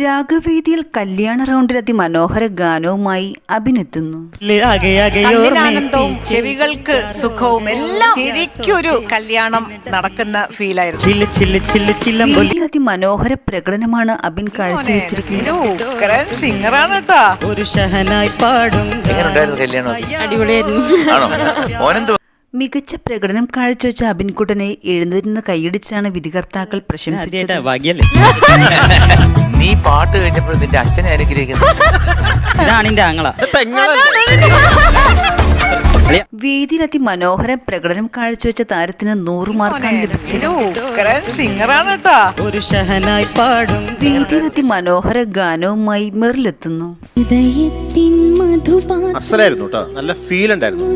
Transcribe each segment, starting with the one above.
രാഗവേദിയിൽ കല്യാണ റൗണ്ടിൽ അതിമനോഹര ഗാനവുമായി അഭിനെത്തുന്നു. ആനന്ദവും ചെവികൾക്ക് സുഖവും എല്ലാം ശരിക്കൊരു കല്യാണം നടക്കുന്ന ഫീലായിരുന്നു. അതിമനോഹര പ്രകടനമാണ് അഭിൻ കാഴ്ചവെച്ചിരിക്കുന്നത്. സിംഗറാണ് കേട്ടോ. ഒരു ഷഹനായി പാടും. അടിപൊളിയായിരുന്നു. മികച്ച പ്രകടനം കാഴ്ചവെച്ച അഭിൻകുട്ടനെ എഴുന്നേരുന്ന കൈയടിച്ചാണ് വിധികർത്താക്കൾ പ്രശംസിച്ചത്. നീ പാട്ട് കഴിഞ്ഞപ്പോൾ നിന്റെ അച്ഛനെ അനുഗ്രഹിക്കുന്നു. വേദിയിൽ അതിമനോഹര പ്രകടനം കാഴ്ചവെച്ച താരത്തിന് 100 മാർക്കാണ് ലഭിച്ചത്. സിംഗറാണ് കേട്ടോ. ഒരു ഷഹനായി പാടും. വേദിയിൽ അതിമനോഹര ഗാനവുമായി മെറിലെത്തുന്നു. അസലായിരുന്നു കേട്ടോ, നല്ല ഫീൽ ഉണ്ടായിരുന്നു.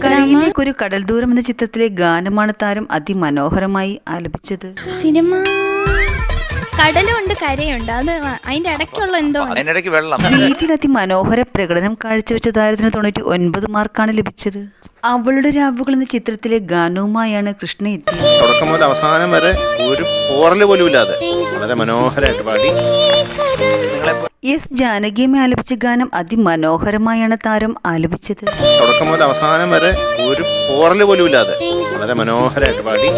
കരയിലേക്കൊരു കടൽ ദൂരം എന്ന ചിത്രത്തിലെ ഗാനമാണ് താരം അതിമനോഹരമായി ആലപിച്ചത്. സിനിമ കടലുണ്ട് കരയുണ്ട്, അത് അതിന്റെ ഇടയ്ക്കുള്ള എന്തോ. അതിനിടയ്ക്ക് വെള്ളം. വേദിയിൽ അതിമനോഹര പ്രകടനം കാഴ്ചവെച്ച താരത്തിന് 99 മാർക്കാണ് ലഭിച്ചത്. അവളുടെ രാവുകൾ എന്ന ചിത്രത്തിലെ ഗാനവുമായാണ് കൃഷ്ണ എത്തിയത്. തുടക്കം മുതൽ അവസാനം വരെ ഒരു പോറല് പോലും ഇല്ലാതെ വളരെ മനോഹരമായിട്ട് പാടി. എസ് ജാനകിയമ്മ ആലപിച്ച ഗാനം അതിമനോഹരമായാണ് താരം ആലപിച്ചത്. തുടക്കം മുതൽ അവസാനം വരെ ഒരു പോറല് പോലും ഇല്ലാതെ വളരെ മനോഹരമായിട്ട് പാടി.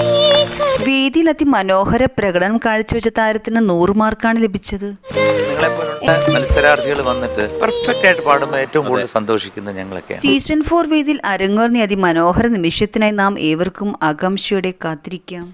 വേദിയിൽ അതിമനോഹര പ്രകടനം കാഴ്ചവെച്ച താരത്തിന് 100 മാർക്കാണ് ലഭിച്ചത്. നിങ്ങളെപ്പോലുള്ള മത്സരാർത്ഥികൾ വന്നിട്ട് പെർഫെക്റ്റ് ആയിട്ട് പാടുമ്പോൾ ഏറ്റവും കൂടുതൽ സന്തോഷിക്കുന്നത് ഞങ്ങളൊക്കെ. സീസൺ 4 വേദിയിൽ അരങ്ങേറുന്ന അതിമനോഹര നിമിഷത്തിനായി നാം ഏവർക്കും ആകാംക്ഷയോടെ കാത്തിരിക്കാം.